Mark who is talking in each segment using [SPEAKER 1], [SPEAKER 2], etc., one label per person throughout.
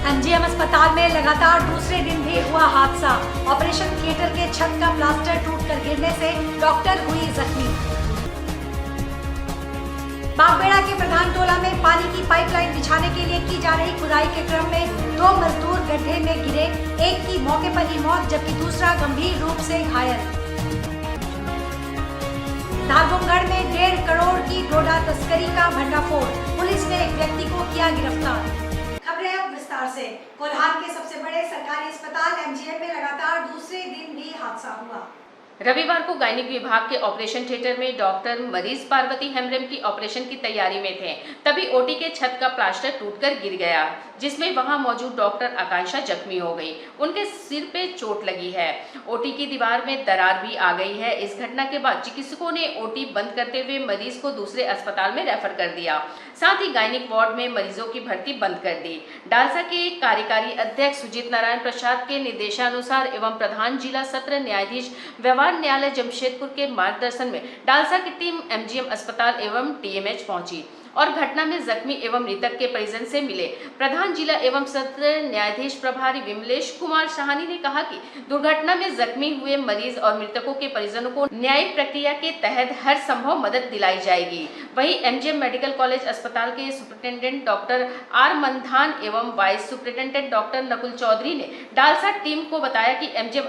[SPEAKER 1] MGM अस्पताल में लगातार दूसरे दिन भी हुआ हादसा। ऑपरेशन थिएटर के छत का प्लास्टर टूटकर गिरने से डॉक्टर हुई जख्मी। बागबेड़ा के प्रधान टोला में पानी की पाइपलाइन बिछाने के लिए की जा रही खुदाई के क्रम में 2 मजदूर गड्ढे में गिरे। एक की मौके पर ही मौत जबकि दूसरा गंभीर रूप से घायल। धारगुमगढ़ में 1.5 करोड़ की डोडा तस्करी का भंडाफोड़। पुलिस ने एक व्यक्ति को किया गिरफ्तार। खबरें अब विस्तार से। कोल्हान के सबसे बड़े सरकारी अस्पताल एमजीएम में लगातार दूसरे दिन भी हादसा हुआ।
[SPEAKER 2] रविवार को गायनिक विभाग के ऑपरेशन थिएटर में डॉक्टर मरीज पार्वती हेम्ब्रम की ऑपरेशन की तैयारी में थे, तभी ओटी के छत का प्लास्टर टूटकर गिर गया, जिसमें वहां मौजूद डॉक्टर आकांक्षा जख्मी हो गई। उनके सिर पे चोट लगी है। ओटी की दीवार में दरार भी आ गई है। इस घटना के बाद चिकित्सकों ने ओटी बंद करते हुए मरीज को दूसरे अस्पताल में रेफर कर दिया। साथ ही गायनिक वार्ड में मरीजों की भर्ती बंद कर दी। डालसा के कार्यकारी अध्यक्ष सुजीत नारायण प्रसाद के निर्देशानुसार एवं प्रधान जिला सत्र न्यायाधीश व्यवहार न्यायालय जमशेदपुर के मार्गदर्शन में डालसा की टीम एमजीएम अस्पताल एवं टीएमएच पहुंची और घटना में जख्मी एवं मृतक के परिजन से मिले। प्रधान जिला एवं सत्र न्यायाधीश प्रभारी विमलेश कुमार शाहानी ने कहा कि दुर्घटना में जख्मी हुए मरीज और मृतकों के परिजनों को न्यायिक प्रक्रिया के तहत हर संभव मदद दिलाई जाएगी। वहीं एमजीएम मेडिकल कॉलेज अस्पताल के सुपरिटेंडेंट डॉक्टर आर मंधान एवं vice superintendent doctor Nakul Chaudhary ने डालसा टीम को बताया कि एमजीएम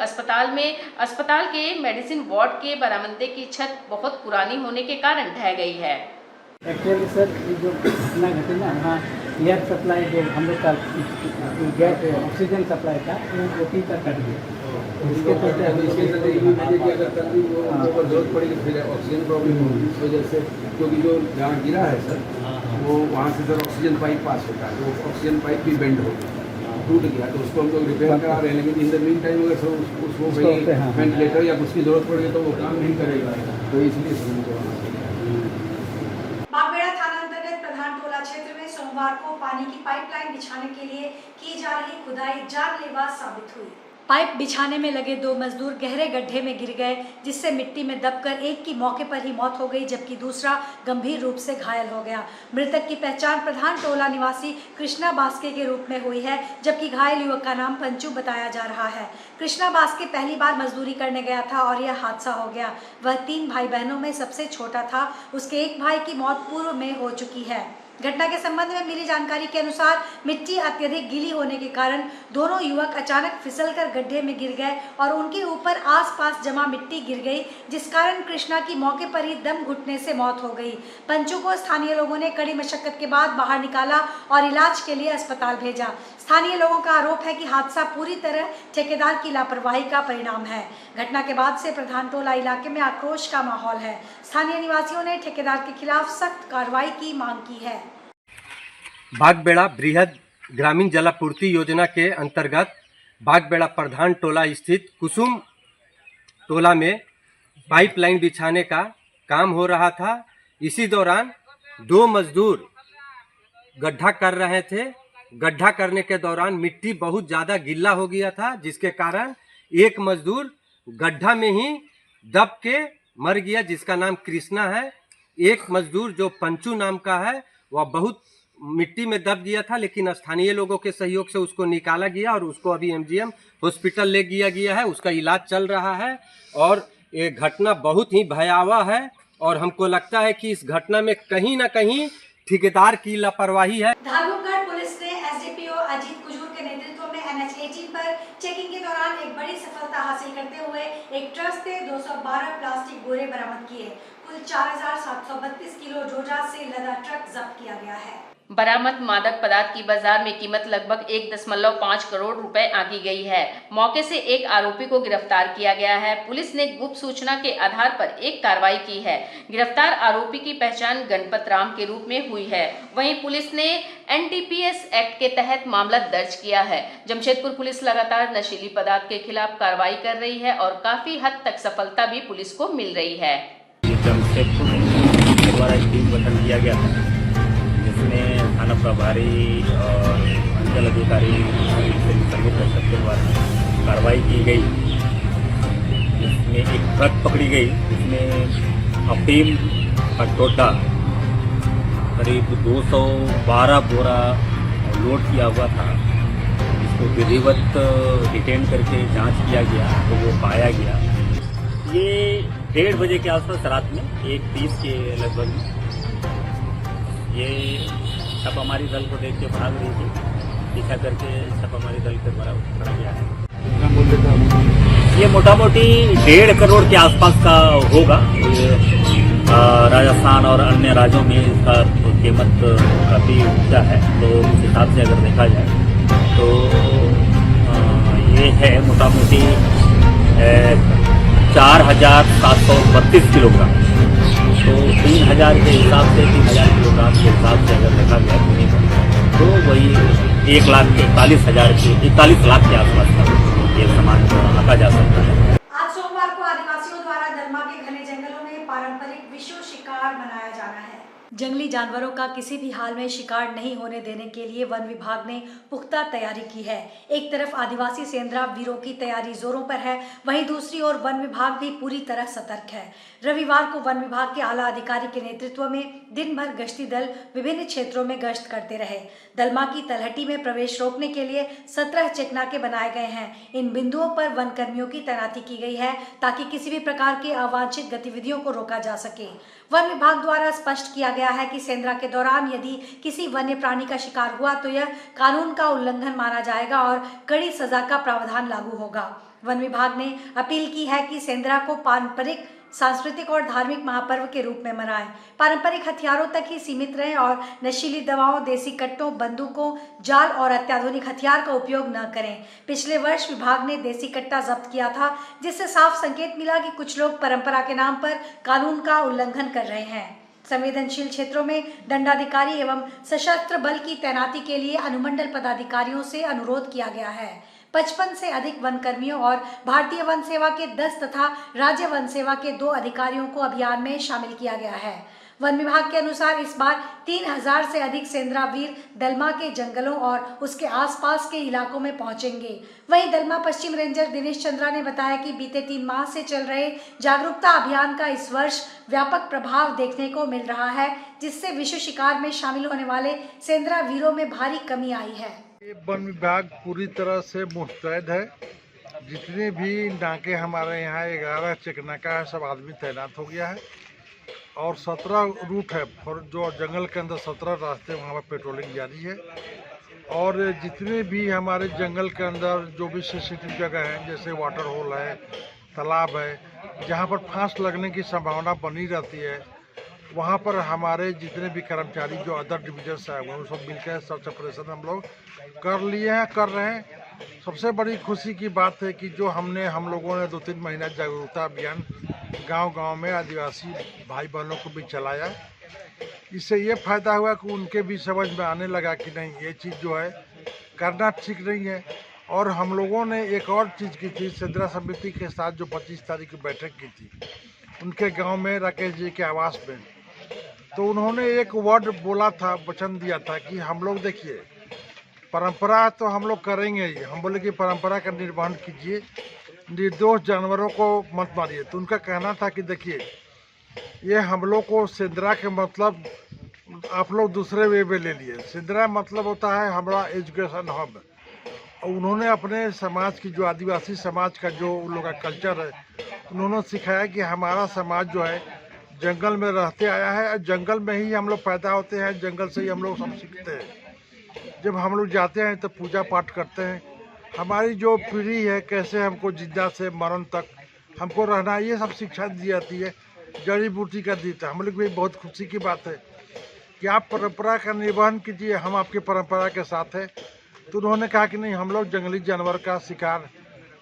[SPEAKER 2] अस्पताल के मेडिसिन वार्ड के बरामदे की छत बहुत पुरानी होने के कारण ढह गई है।
[SPEAKER 3] एक्चुअली सर जो घटना घटी ना, वहाँ एयर सप्लाई जो हम लोग का गैस ऑक्सीजन सप्लाई था वो ओटी का कट गया। इसके
[SPEAKER 4] जरूरत पड़ेगी फिर ऑक्सीजन प्रॉब्लम होगी इस वजह से, क्योंकि जो जहाँ गिरा है सर वो वहाँ से सर ऑक्सीजन पाइप पास होता है, तो ऑक्सीजन पाइप भी बेंड हो गया, टूट गया, तो उसको हम लोग रिपेयर करा रहे हैं। लेकिन इन द मीन टाइम अगर सर उसको वेंटिलेटर या उसकी जरूरत पड़ेगी तो वो काम नहीं करेगा, तो इसलिए
[SPEAKER 1] बागबेड़ा थाना अंतर्गत प्रधान टोला क्षेत्र में सोमवार को पानी की पाइपलाइन बिछाने के लिए की जा रही खुदाई जानलेवा साबित हुई। पाइप बिछाने में लगे 2 मजदूर गहरे गड्ढे में गिर गए, जिससे मिट्टी में दबकर एक की मौके पर ही मौत हो गई जबकि दूसरा गंभीर रूप से घायल हो गया। मृतक की पहचान प्रधान टोला निवासी कृष्णा बास्के के रूप में हुई है, जबकि घायल युवक का नाम पंचू बताया जा रहा है। कृष्णा बास्के पहली बार मजदूरी करने गया था और यह हादसा हो गया। वह 3 भाई बहनों में सबसे छोटा था। उसके एक भाई की मौत पूर्व में हो चुकी है। घटना के संबंध में मिली जानकारी के अनुसार मिट्टी अत्यधिक गीली होने के कारण दोनों युवक अचानक फिसलकर गड्ढे में गिर गए और उनके ऊपर आसपास जमा मिट्टी गिर गई, जिस कारण कृष्णा की मौके पर ही दम घुटने से मौत हो गई। पंचू को स्थानीय लोगों ने कड़ी मशक्कत के बाद बाहर निकाला और इलाज के लिए अस्पताल भेजा। स्थानीय लोगों का आरोप है कि हादसा पूरी तरह ठेकेदार की लापरवाही का परिणाम है। घटना के बाद से प्रधान टोला इलाके में आक्रोश का माहौल है। स्थानीय निवासियों ने ठेकेदार के खिलाफ सख्त कार्रवाई की मांग की है।
[SPEAKER 5] बागबेड़ा बृहद ग्रामीण जलापूर्ति योजना के अंतर्गत बागबेड़ा प्रधान टोला स्थित कुसुम टोला में पाइपलाइन बिछाने का काम हो रहा था। इसी दौरान 2 मजदूर गड्ढा कर रहे थे। गड्ढा करने के दौरान मिट्टी बहुत ज़्यादा गीला हो गया था, जिसके कारण एक मजदूर गड्ढा में ही दब के मर गया, जिसका नाम कृष्णा है। एक मजदूर जो पंचू नाम का है वह बहुत मिट्टी में दब गया था, लेकिन स्थानीय लोगों के सहयोग से उसको निकाला गया और उसको अभी एमजीएम हॉस्पिटल ले गया गया है। उसका इलाज चल रहा है और ये घटना बहुत ही भयावह है और हमको लगता है कि इस घटना में कहीं ना कहीं ठेकेदार की लापरवाही है।
[SPEAKER 1] धारगुमगढ़ पुलिस ने एसडीपीओ अजीत कुजूर के नेतृत्व में NH-18 पर चेकिंग के दौरान एक बड़ी सफलता हासिल करते हुए एक ट्रक से 212 प्लास्टिक बोरे बरामद किए। कुल 4732 किलो जोजा से लदा ट्रक जब्त किया गया है।
[SPEAKER 2] बरामद मादक पदार्थ की बाजार में कीमत लगभग 1.5 करोड़ रुपए आंकी गई है। मौके से एक आरोपी को गिरफ्तार किया गया है। पुलिस ने गुप्त सूचना के आधार पर एक कार्रवाई की है। गिरफ्तार आरोपी की पहचान गणपत राम के रूप में हुई है। वहीं पुलिस ने NDPS एक्ट के तहत मामला दर्ज किया है। जमशेदपुर पुलिस लगातार नशीली पदार्थ के खिलाफ कार्रवाई कर रही है और काफी हद तक सफलता भी पुलिस को मिल रही है।
[SPEAKER 6] जमशेदपुर द्वारा एक टीम गठन किया गया था, जिसमें थाना प्रभारी और अंचल अधिकारी सर्वे प्रशासन के द्वारा कार्रवाई की गई, जिसमें एक ट्रक पकड़ी गई, जिसमें अफीम का टोटा करीब 212 बोरा लोड किया हुआ था उसको विधिवत डिटेन करके जांच किया गया तो वो पाया गया। ये 1:30 बजे के आसपास रात में 1:30 के लगभग में ये छापामारी दल को देख के भाग रही थी। पीछा करके छापामारी दल के द्वारा पकड़ा गया है। ये मोटा मोटी 1.5 करोड़ के आसपास का होगा। राजस्थान और अन्य राज्यों में इसका कीमत काफ़ी ऊँचा है, तो उस हिसाब से अगर देखा जाए तो ये है मोटा मोटी 4,732 किलोग्राम। तो 3,000 के हिसाब से 3,000 किलोग्राम के हिसाब से अगर देखा जाए तो वही 1,41,000 लाख के आसपास का ये सामान आंका जा सकता है।
[SPEAKER 1] आज सोमवार को आदिवासियों द्वारा दलमा के घने जंगलों में पारंपरिक विश्व शिकार मनाया जाना है। जंगली जानवरों का किसी भी हाल में शिकार नहीं होने देने के लिए वन विभाग ने पुख्ता तैयारी की है। एक तरफ आदिवासी सेंद्रा वीरों की तैयारी जोरों पर है, वहीं दूसरी ओर वन विभाग भी पूरी तरह सतर्क है। रविवार को वन विभाग के आला अधिकारी के नेतृत्व में दिन भर गश्ती दल विभिन्न क्षेत्रों में गश्त करते रहे। दलमा की तलहटी में प्रवेश रोकने के लिए 17 चेकनाके बनाए गए हैं। इन बिंदुओं पर वन कर्मियों की तैनाती की गई है ताकि किसी भी प्रकार के अवांछित गतिविधियों को रोका जा सके। वन विभाग द्वारा स्पष्ट किया गया है कि सेंद्रा के दौरान यदि किसी वन्य प्राणी का शिकार हुआ तो यह कानून का उल्लंघन माना जाएगा और कड़ी सजा का प्रावधान लागू होगा। वन विभाग ने अपील की है कि सेंद्रा को पारंपरिक, सांस्कृतिक और धार्मिक महापर्व के रूप में मनाएं। पारंपरिक हथियारों तक ही सीमित रहें और नशीली दवाओं, देसी कट्टों, बंदूकों, जाल और अत्याधुनिक हथियार का उपयोग न करें। पिछले वर्ष विभाग ने देसी कट्टा जब्त किया था, जिससे साफ संकेत मिला कि कुछ लोग परंपरा के नाम पर कानून का उल्लंघन कर रहे हैं। संवेदनशील क्षेत्रों में दंडाधिकारी एवं सशस्त्र बल की तैनाती के लिए अनुमंडल पदाधिकारियों से अनुरोध किया गया है। 55 से अधिक वन कर्मियों और भारतीय वन सेवा के 10 तथा राज्य वन सेवा के 2 अधिकारियों को अभियान में शामिल किया गया है। वन विभाग के अनुसार इस बार 3,000 से अधिक सेंद्रा वीर दलमा के जंगलों और उसके आसपास के इलाकों में पहुंचेंगे। वहीं दलमा पश्चिम रेंजर दिनेश चंद्रा ने बताया कि बीते 3 माह से चल रहे जागरूकता अभियान का इस वर्ष व्यापक प्रभाव देखने को मिल रहा है, जिससे विश्व शिकार में शामिल होने वाले सेंद्रा वीरों में भारी कमी आई है।
[SPEAKER 7] वन विभाग पूरी तरह से मुस्तैद है। जितने भी नाके हमारे यहाँ 11 चेकनाका है, सब आदमी तैनात हो गया है और 17 रूट है और जो जंगल के अंदर 17 रास्ते वहाँ पर पेट्रोलिंग जारी है। और जितने भी हमारे जंगल के अंदर जो भी सेंसिटिव जगह हैं, जैसे वाटर होल है, तालाब है, जहाँ पर फांस लगने की संभावना बनी रहती है, वहाँ पर हमारे जितने भी कर्मचारी जो अदर डिविजन है वो सब मिलकर सर्च ऑपरेशन हम लोग कर लिए हैं, कर रहे हैं। सबसे बड़ी खुशी की बात है कि जो हम लोगों ने 2-3 महीना जागरूकता अभियान गांव-गांव में आदिवासी भाई बहनों को भी चलाया। इससे ये फायदा हुआ कि उनके भी समझ में आने लगा कि नहीं, ये चीज़ जो है करना ठीक नहीं है। और हम लोगों ने एक और चीज़ की थी, सेंद्रा समिति के साथ जो 25 तारीख की बैठक की थी उनके गांव में राकेश जी के आवास में, तो उन्होंने एक वर्ड बोला था, वचन दिया था कि हम लोग देखिए परंपरा तो हम लोग करेंगे ही। हम बोले कि परंपरा का निर्वहन कीजिए, निर्दोष जानवरों को मत मारिए। तो उनका कहना था कि देखिए ये हम लोग को सेंद्रा के मतलब आप लोग दूसरे वे में ले लिए। सेंद्रा मतलब होता है हमारा एजुकेशन हब। और उन्होंने अपने समाज की, जो आदिवासी समाज का जो उन लोग का कल्चर है, उन्होंने सिखाया कि हमारा समाज जो है जंगल में रहते आया है, जंगल में ही हम लोग पैदा होते हैं, जंगल से ही हम लोग सब सीखते हैं। जब हम लोग जाते हैं तो पूजा पाठ करते हैं। हमारी जो पीढ़ी है कैसे हमको जिंदा से मरण तक हमको रहना, ये सब शिक्षा दी जाती है। जड़ी बूटी का दी था। हम लोग भी बहुत खुशी की बात है कि आप परंपरा का निर्वहन कीजिए, हम आपकी परंपरा के साथ हैं। तो उन्होंने कहा कि नहीं, हम लोग जंगली जानवर का शिकार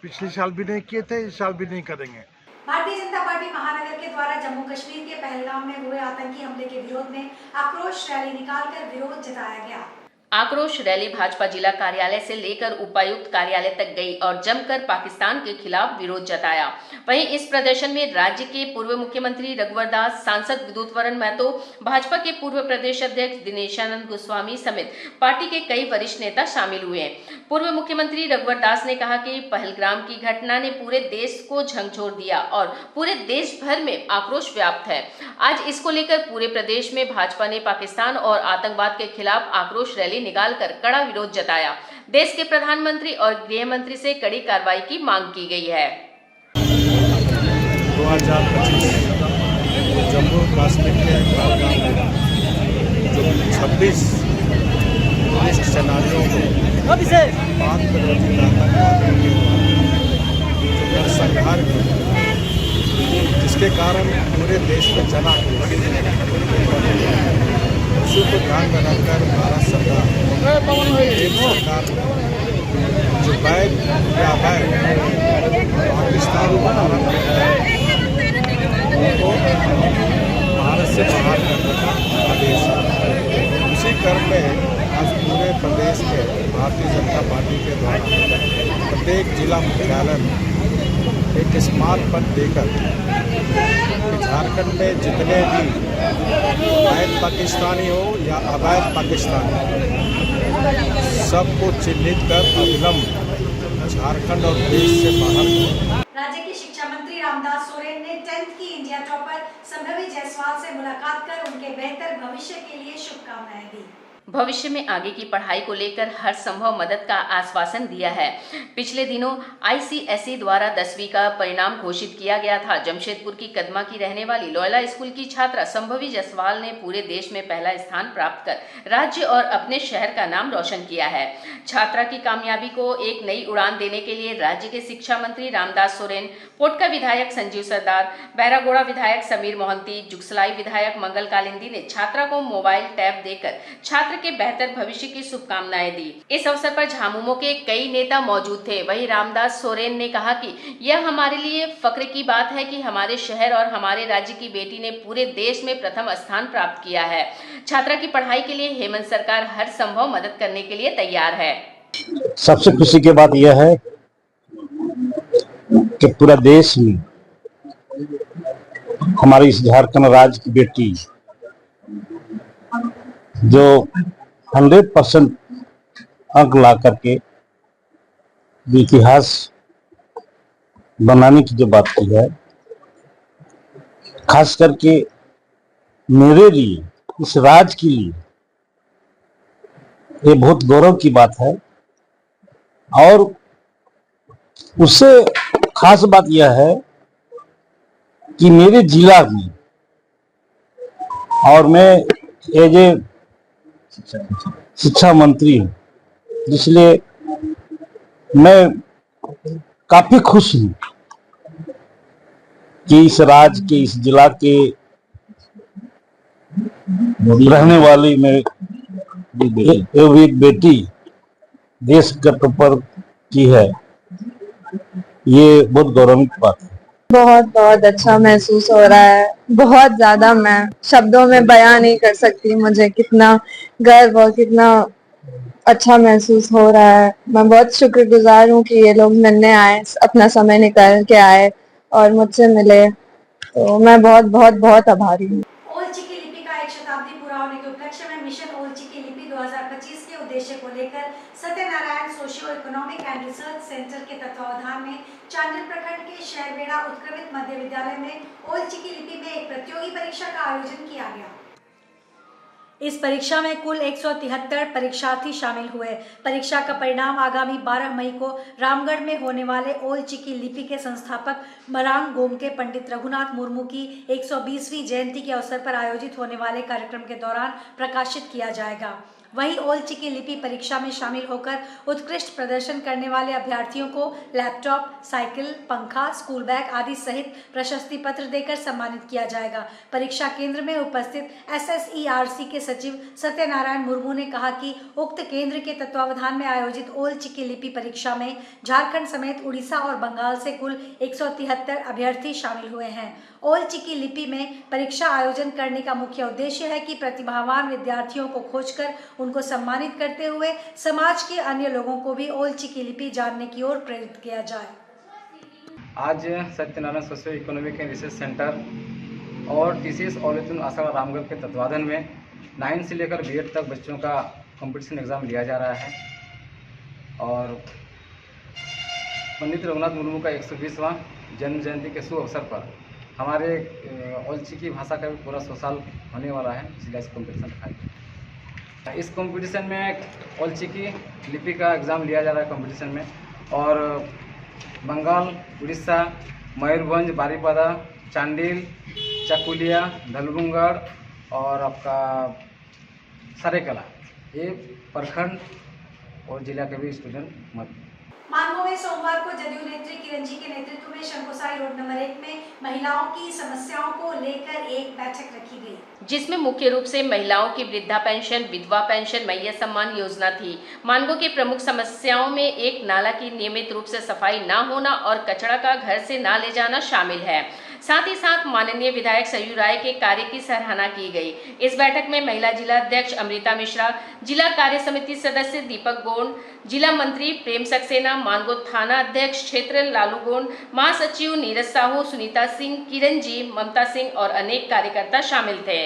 [SPEAKER 7] पिछले साल भी नहीं किए थे, इस साल भी नहीं करेंगे।
[SPEAKER 1] भारतीय जनता पार्टी महानगर के द्वारा जम्मू कश्मीर के पहलगाम में हुए आतंकी हमले के विरोध में आक्रोश रैली निकालकर विरोध जताया गया।
[SPEAKER 2] आक्रोश रैली भाजपा जिला कार्यालय से लेकर उपायुक्त कार्यालय तक गई और जमकर पाकिस्तान के खिलाफ विरोध जताया। वहीं इस प्रदर्शन में राज्य के पूर्व मुख्यमंत्री रघुवर दास, सांसद विद्युतवरण महतो, भाजपा के पूर्व प्रदेश अध्यक्ष दिनेशानंद गोस्वामी समेत पार्टी के कई वरिष्ठ नेता शामिल हुए। पूर्व मुख्यमंत्री रघुवर दास ने कहा कि पहलगाम की घटना ने पूरे देश को झकझोर दिया और पूरे देश भर में आक्रोश व्याप्त है। आज इसको लेकर पूरे प्रदेश में भाजपा ने पाकिस्तान और आतंकवाद के खिलाफ आक्रोश रैली निकालकर कड़ा विरोध जताया। देश के प्रधानमंत्री और गृह मंत्री से कड़ी कार्रवाई की मांग की गई है।
[SPEAKER 8] 2025 जम्मू कश्मीर के जो 26 वरिष्ठ सेनानियों को 5 फरवरी नरसंहार किया, जिसके कारण पूरे देश में जना हुआ। उसी को ध्यान में रखकर भारत सरकार जो वैध या अवैध पाकिस्तान भारत उनको भारत से बाहर करने का आदेश है। उसी क्रम में आज पूरे प्रदेश के भारतीय जनता पार्टी के द्वारा प्रत्येक जिला मुख्यालय में एक स्मारक पत्र देकर कि झारखंड में जितने भी वैध पाकिस्तानी हो या अवैध पाकिस्तानी सबको चिन्हित कर अविलंब झारखंड और देश से बाहर करें।
[SPEAKER 1] राज्य के शिक्षा मंत्री रामदास सोरेन ने 10th की इंडिया टॉपर संभवी जायसवाल से मुलाकात कर उनके बेहतर भविष्य के लिए शुभकामनाएं दी।
[SPEAKER 2] भविष्य में आगे की पढ़ाई को लेकर हर संभव मदद का आश्वासन दिया है। पिछले दिनों ICSE द्वारा 10वीं का परिणाम घोषित किया गया था। जमशेदपुर की कदमा की रहने वाली लोयला स्कूल की छात्रा संभवी जायसवाल ने पूरे देश में पहला स्थान प्राप्त कर राज्य और अपने शहर का नाम रोशन किया है। छात्रा की कामयाबी को एक नई उड़ान देने के लिए राज्य के शिक्षा मंत्री रामदास सोरेन, पोटका विधायक संजीव सरदार, बैरागोड़ा विधायक समीर मोहंती, जुगसलाई विधायक मंगल कालिंदी ने छात्रा को मोबाइल टैब देकर छात्र के बेहतर भविष्य की शुभकामनाएं दी। इस अवसर पर झामुमो के कई नेता मौजूद थे। वहीं रामदास सोरेन ने कहा कि यह हमारे लिए फक्र की बात है कि हमारे शहर और हमारे राज्य की बेटी ने पूरे देश में प्रथम स्थान प्राप्त किया है। छात्रा की पढ़ाई के लिए हेमंत सरकार हर संभव मदद करने के लिए तैयार है।
[SPEAKER 9] सबसे खुशी की बात यह है कि पूरा देश में हमारी इस झारखंड राज्य की बेटी जो 100% अंक ला करके इतिहास बनाने की जो बात की है, खास करके मेरे लिए, इस राज्य के लिए ये बहुत गौरव की बात है। और उससे खास बात यह है कि मेरे जिला में, और मैं एज ए शिक्षा मंत्री हूँ, इसलिए मैं काफी खुश हूँ कि इस राज्य के, इस जिला के रहने वाली में एक बेटी देश के टॉपर की है। ये बहुत गौरव की बात है।
[SPEAKER 10] बहुत अच्छा महसूस हो रहा है, बहुत ज्यादा। मैं शब्दों में बयां नहीं कर सकती मुझे कितना गर्व और कितना अच्छा महसूस हो रहा है। मैं बहुत शुक्रगुजार हूँ कि ये लोग मिलने आए, अपना समय निकाल के आए और मुझसे मिले, तो मैं बहुत बहुत बहुत आभारी हूँ।
[SPEAKER 1] ओल चिकी लिपि का 1 शताब्दी पूरा होने के उपलक्ष्य में मिशन ओल चिकी लिपि 2025 के उद्देश्य को लेकर Satyanarayan socio economic and research centre के तत्वावधान में चांडिल प्रखंड के शहरबेड़ा उत्क्रमित मध्य विद्यालय में ओल चिकी लिपि में एक प्रतियोगी परीक्षा का आयोजन किया गया। इस परीक्षा में कुल 173 परीक्षार्थी शामिल हुए। परीक्षा का परिणाम आगामी 12 मई को रामगढ़ में होने वाले ओल चिकी लिपि के संस्थापक मरांग गोमके पंडित रघुनाथ मुर्मू की 120वीं जयंती के अवसर पर आयोजित होने वाले कार्यक्रम के दौरान प्रकाशित किया जाएगा। वहीं ओल चिकी लिपि परीक्षा में शामिल होकर उत्कृष्ट प्रदर्शन करने वाले अभ्यर्थियों को लैपटॉप, साइकिल, पंखा, स्कूल बैग आदि सहित प्रशस्ति पत्र देकर सम्मानित किया जाएगा। परीक्षा केंद्र में उपस्थित SSERC के सचिव सत्यनारायण मुर्मू ने कहा कि उक्त केंद्र के तत्वावधान में आयोजित ओल चिकी लिपि परीक्षा में झारखंड समेत उड़ीसा और बंगाल से कुल 173 अभ्यर्थी शामिल हुए हैं। ओल चिकी लिपि में परीक्षा आयोजन करने का मुख्य उद्देश्य है कि प्रतिभावान विद्यार्थियों को खोजकर उनको सम्मानित करते हुए समाज के अन्य लोगों को भी ओल चिकी लिपि जानने की ओर प्रेरित किया जाए।
[SPEAKER 11] आज Satyanarayan socio economic and research centre और TCS ऑलितुन आसरा रामगढ़ के तत्वाधान में 9 से लेकर B.Ed तक बच्चों का कंपटीशन एग्ज़ाम लिया जा रहा है और पंडित रघुनाथ मुर्मू का 120वां जन्म जयंती के शुभ अवसर पर हमारे ओल चिकी भाषा का भी पूरा 100 साल होने वाला है, इसलिए इस कंपटीशन रखा है। इस कंपटीशन में औलचिकी लिपि का एग्ज़ाम लिया जा रहा है कंपटीशन में, और बंगाल, उड़ीसा, मयूरभंज, बारीपादा, चांडिल, चकुलिया, धलबुंगड़ और आपका सरेकला, ये प्रखंड और जिला के भी स्टूडेंट मत।
[SPEAKER 1] मानगो में सोमवार को जदयू नेत्री किरण जी के नेतृत्व में शंकुसाई रोड नंबर 1 में महिलाओं की समस्याओं को लेकर एक बैठक रखी गई,
[SPEAKER 2] जिसमें मुख्य रूप से महिलाओं की वृद्धा पेंशन, विधवा पेंशन, मैया सम्मान योजना थी। मानगो की प्रमुख समस्याओं में एक नाला की नियमित रूप से सफाई न होना और कचरा का घर से न ले जाना शामिल है। साथ ही साथ माननीय विधायक सरयू राय के कार्य की सराहना की गई। इस बैठक में महिला जिला अध्यक्ष अमृता मिश्रा, जिला कार्य समिति सदस्य दीपक गोंड, जिला मंत्री प्रेम सक्सेना, मानगो थाना अध्यक्ष क्षेत्र लालू गोंड, महासचिव नीरज साहू, सुनीता सिंह, किरण जी, ममता सिंह और अनेक कार्यकर्ता शामिल थे।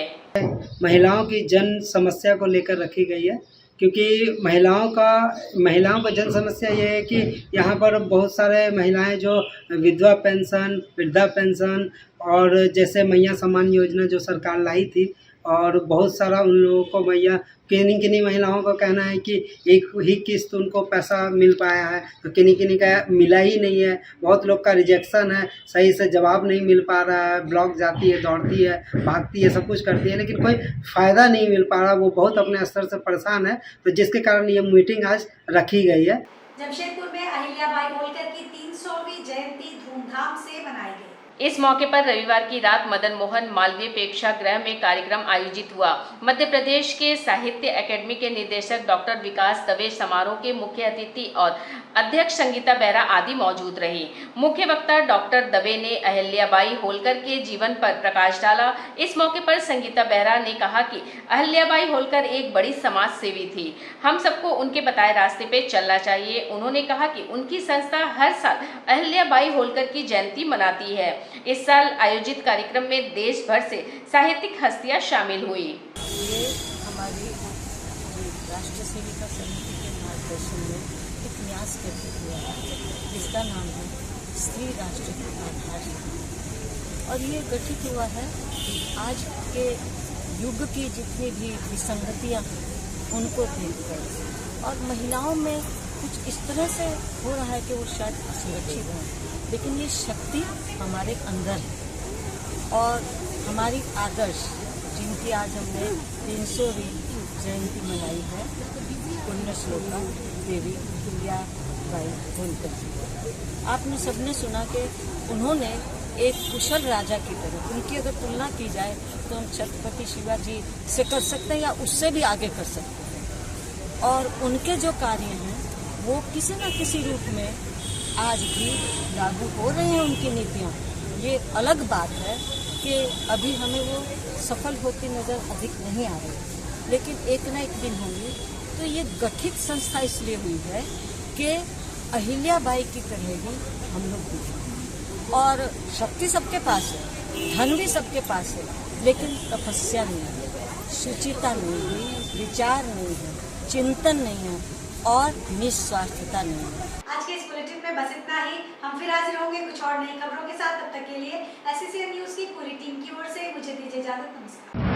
[SPEAKER 3] महिलाओं की जन समस्या को लेकर रखी गई है, क्योंकि महिलाओं का जन समस्या ये है कि यहाँ पर बहुत सारे महिलाएं जो विधवा पेंशन, वृद्धा पेंशन और जैसे मैया सम्मान योजना जो सरकार लाई थी, और बहुत सारा उन लोगों को मैया किन्हीं महिलाओं का कहना है कि एक ही किस्त उनको पैसा मिल पाया है, तो किन्हीं का मिला ही नहीं है। बहुत लोग का रिजेक्शन है, सही से जवाब नहीं मिल पा रहा है, ब्लॉक जाती है, दौड़ती है, भागती है, सब कुछ करती है, लेकिन कोई फ़ायदा नहीं मिल पा रहा। वो बहुत अपने स्तर से परेशान है, तो जिसके कारण ये मीटिंग आज रखी गई है।
[SPEAKER 1] जमशेदपुर में अहिल्याबाई होलकर की 300वीं जयंती धूमधाम से मनाई गई।
[SPEAKER 2] इस मौके पर रविवार की रात मदन मोहन मालवीय प्रेक्षागृह में कार्यक्रम आयोजित हुआ। मध्य प्रदेश के साहित्य अकेडमी के निदेशक डॉक्टर विकास दवे समारोह के मुख्य अतिथि और अध्यक्ष संगीता बेहरा आदि मौजूद रही। मुख्य वक्ता डॉक्टर दवे ने अहिल्याबाई होलकर के जीवन पर प्रकाश डाला। इस मौके पर संगीता बेहरा ने कहा कि अहिल्याबाई होलकर एक बड़ी समाज सेवी थी, हम सबको उनके बताए रास्ते पे चलना चाहिए। उन्होंने कहा कि उनकी संस्था हर साल अहिल्याबाई होलकर की जयंती मनाती है। इस साल आयोजित कार्यक्रम में देश भर से साहित्यिक हस्तियां शामिल हुई।
[SPEAKER 12] ये हमारी राष्ट्रीय सेविका समिति के मार्गदर्शन में एक न्यास गठित हुआ है, जिसका नाम है स्त्री राष्ट्र की आधारशिला, और ये गठित हुआ है आज के युग की जितनी भी विसंगतियाँ हैं उनको देखकर, और महिलाओं में कुछ इस तरह से हो रहा है कि वो शायद असुरक्षित हैं, लेकिन ये शक्ति हमारे अंदर है। और हमारी आदर्श जिनकी आज हमने 300वीं जयंती मनाई है, पुण्य श्लोका देवी अहिल्याबाई होलकर जी। आपने सबने सुना कि उन्होंने एक कुशल राजा की तरह, उनकी अगर तुलना की जाए तो हम छत्रपति शिवाजी से कर सकते हैं या उससे भी आगे कर सकते हैं। और उनके जो कार्य हैं वो किसी न किसी रूप में आज भी लागू हो रहे हैं उनकी नीतियाँ। ये अलग बात है कि अभी हमें वो सफल होती नज़र अधिक नहीं आ रही, लेकिन एक न एक दिन होंगी। तो ये गठित संस्था इसलिए हुई है कि अहिल्याबाई की तरह ही हम लोग भी, और शक्ति सबके पास है, धन भी सबके पास है, लेकिन तपस्या नहीं है, सुचिता नहीं है, विचार नहीं है, चिंतन नहीं है और निस्वार्थता नहीं है।
[SPEAKER 1] आज के इस बुलेटिन में बस इतना ही। हम फिर हाजिर होंगे कुछ और नई खबरों के साथ। तब तक के लिए SCCN न्यूज़ की पूरी टीम की ओर से मुझे दीजिए इजाजत। नमस्कार।